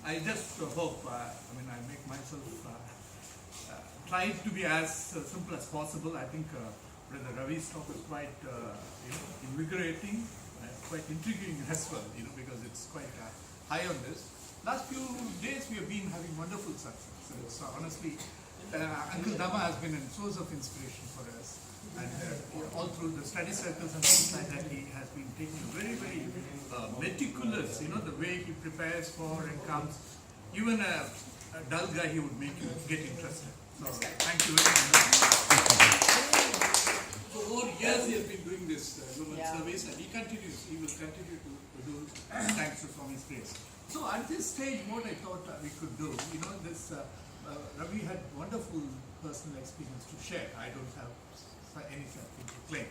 I just hope, I make myself try to be as simple as possible. I think Brother Ravi's talk is quite invigorating, quite intriguing as well, because it's quite high on this. Last few days we have been having wonderful success. It's honestly, Uncle Dama has been a source of inspiration for us. And all through the study circles and things like that, he has been taking very, very meticulous, the way he prepares for and comes. Even a dull guy, he would make you get interested. So, thank you very much. So, over years he has been doing this service, and he will continue to do thanks to Swami's grace. So, at this stage, what I thought we could do, Ravi had wonderful personal experience to share. I don't have anything to claim.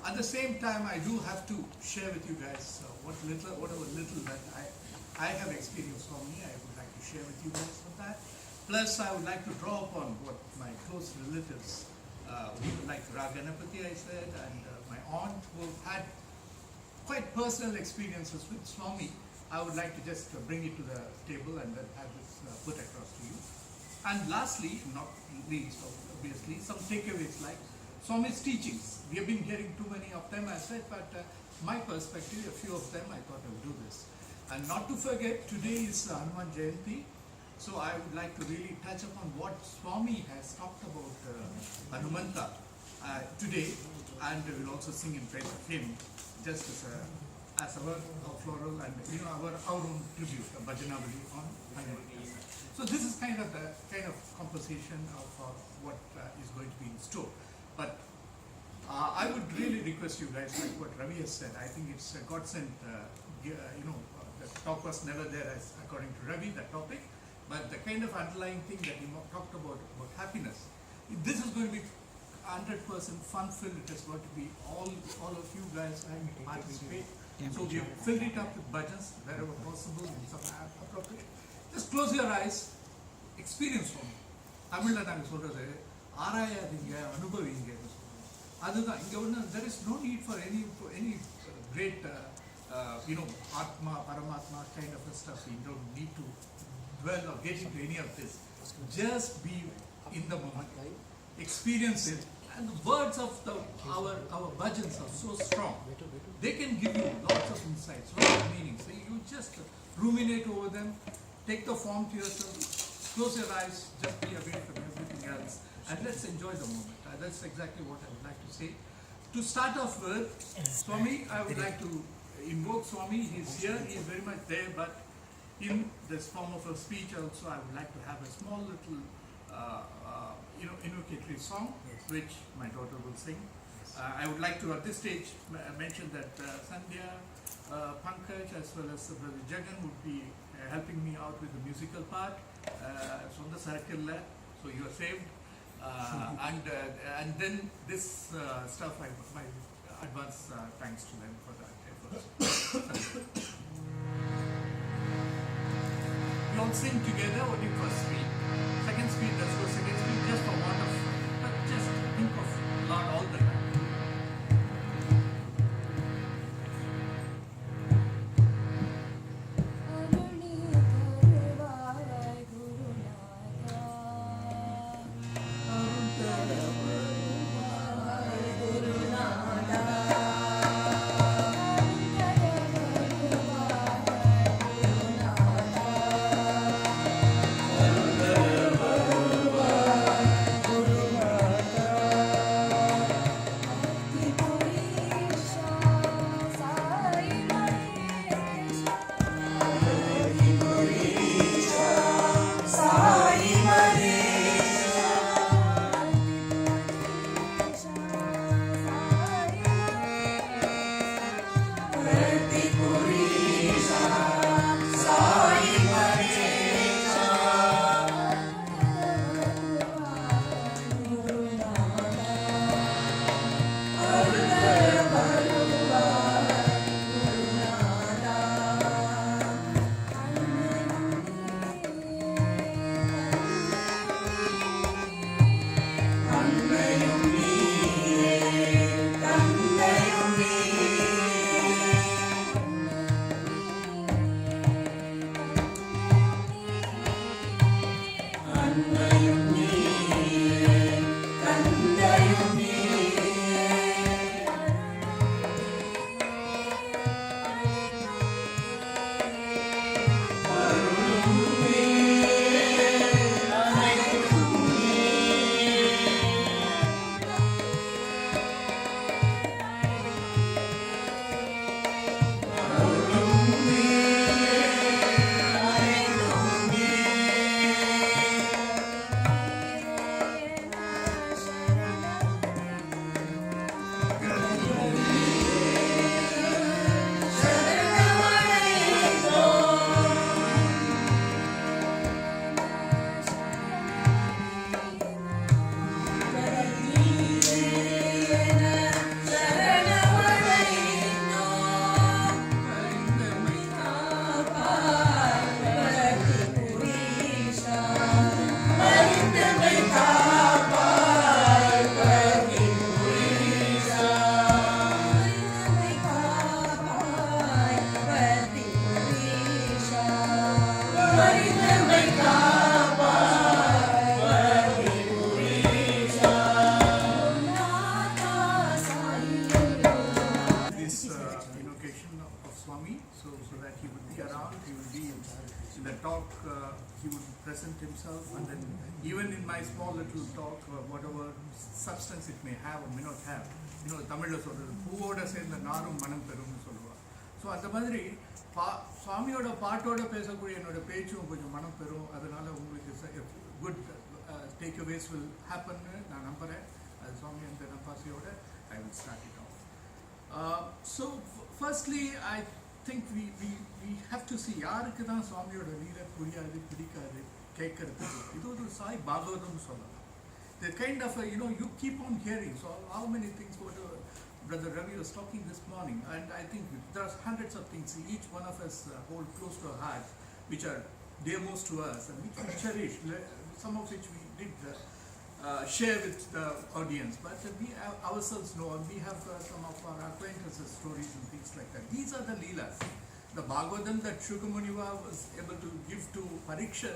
At the same time, I do have to share with you guys whatever little that I have experienced for me. I would like to share with you guys on that. Plus, I would like to draw upon what my close relatives, like Raganapati, I said, and my aunt, who had quite personal experiences with Swami. I would like to just bring it to the table and then have this put across to you. And lastly, not least, obviously, some takeaways like Swami's teachings. We have been hearing too many of them, I said, but my perspective, a few of them, I thought I would do this. And not to forget, today is Hanuman Jayanti, so I would like to really touch upon what Swami has talked about Hanumanta today, and we will also sing in praise of him, just as our floral and our own tribute, a Bhajanavali on Hanumanta. So this is kind of the composition of what is going to be in store. But I would really request you guys, like what Ravi has said, I think it's a God-sent, the talk was never there as according to Ravi, the topic, but the kind of underlying thing that he talked about happiness. This is going to be 100% fun-filled. It is going to be all of you guys having to participate. So we have filled it up with bhajans wherever possible and some appropriate. Just close your eyes, experience for me. Tamil நாங்க சொல்றது ஆராயாதீங்க அனுபவிங்க. அதுதான் இங்க ஒண்ணு. There is no need for any great Atma, Paramatma kind of stuff. You don't need to dwell or get into any of this. Just be in the moment, experience it. And the words of our bhajans are so strong. They can give you lots of insights, lots of meanings. So you just ruminate over them, take the form to yourself, close your eyes, just be away from everything else, and let's enjoy the moment. That's exactly what I would like to say. To start off with, Swami, I would like to invoke Swami. He's here, he's very much there, but in this form of a speech also, I would like to have a small little invocatory song, which my daughter will sing. I would like to at this stage mention that Sandhya, Pankaj as well as Brother Jagan would be helping me out with the musical part. From the circle, so you are saved. And then this stuff, my advance thanks to them for that effort. We all sing together only first speed. Second speed, let's go second speed just for want of, but just think of Lord all the time. around, he would be in the talk, he would present himself, and then even in my small little talk, whatever substance it may have or may not have, தமிழ்ல சொல்றது பூவோட சேர்ந்த நாரும் மனம் பெறும்னு சொல்லுவா. So அந்த மாதிரி சுவாமியோட பாட்டோட பேசக்கூடிய என்னோட பேச்சும் கொஞ்சம் மனம் பெறும். அதனால உங்களுக்கு குட் takeaways will happen. நான் நம்புறேன். சுவாமி அந்த நம்பாசியோட I will start it off. So firstly, I think we have to see யாருக்கு தான் சுவாமியோட லீலை புரியாது, பிடிக்காது, கேட்கறதுக்கு. இது ஒரு சாய் பாகவதம்னு சொல்லலாம். The kind of you keep on hearing. So how many things what Brother Ravi was talking this morning, and I think there are hundreds of things each one of us hold close to our heart, which are dearmost to us and which we cherish. Some of which we did share with the audience, but we ourselves know, and we have some of our acquaintances stories and things like that. These are the leelas, the Bhagavatam that Shukamuniva was able to give to Pariksha,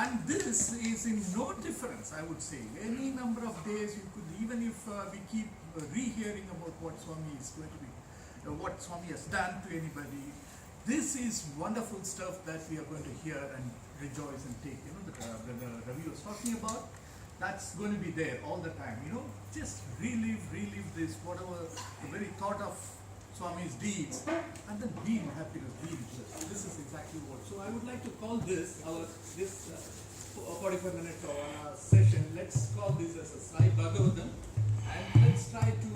and this is in no difference, I would say. Any number of days you could, even if we keep rehearing about what Swami is going to be, what Swami has done to anybody, this is wonderful stuff that we are going to hear and rejoice and take. The Ravi was talking about, that's going to be there all the time. Just relive this, whatever the very thought of Swami's deeds, and then be in happiness, be in bliss. This is exactly what. So I would like to call this 45-minute session. Let's call this as a Sai Bhagavatam, and let's try to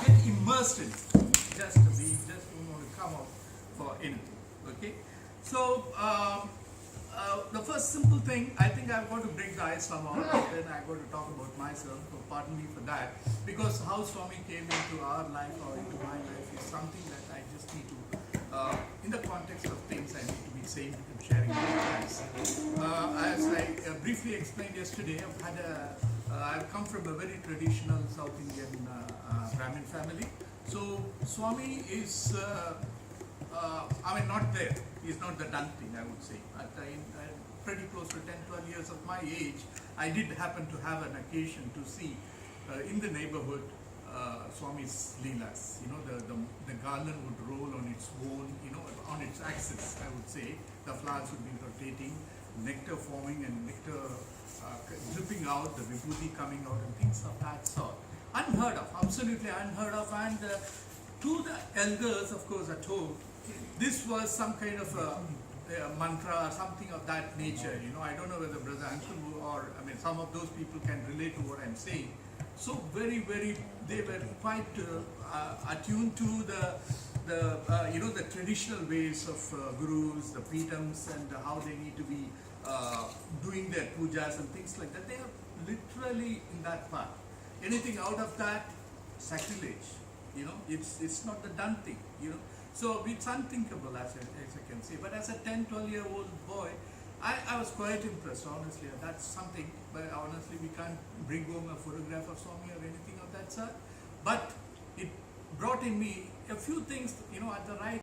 get immersed in it. Just don't want to come out for anything. Okay. So the first simple thing, I think I've got to break the ice somehow, and then I've got to talk about myself, so pardon me for that, because how Swami came into our life or into my life is something that I just need to, in the context of things, I need to be saying and sharing with you guys. As I briefly explained yesterday, I've come from a very traditional South Indian Brahmin family. So Swami is not there. He's not the done thing, I would say. Pretty close to 10-12 years of my age, I did happen to have an occasion to see in the neighborhood Swami's leelas. The garland would roll on its own, on its axis, I would say. The flowers would be rotating, nectar forming and nectar dripping out, the vibhuti coming out and things of that sort. Unheard of, absolutely unheard of. And to the elders, of course, at home, this was some kind of a mantra or something of that nature. I don't know whether Brother Anshubu or some of those people can relate to what I'm saying. So very, they were quite attuned to the traditional ways of gurus, the pitams, and how they need to be doing their pujas and things like that. They are literally in that part. Anything out of that, sacrilege. It's not the done thing. So it's unthinkable, as I can say. But as a 10-12-year-old boy, I was quite impressed, honestly. That's something, but honestly, we can't bring home a photograph of Swami or anything of that sort. But it brought in me a few things, at the right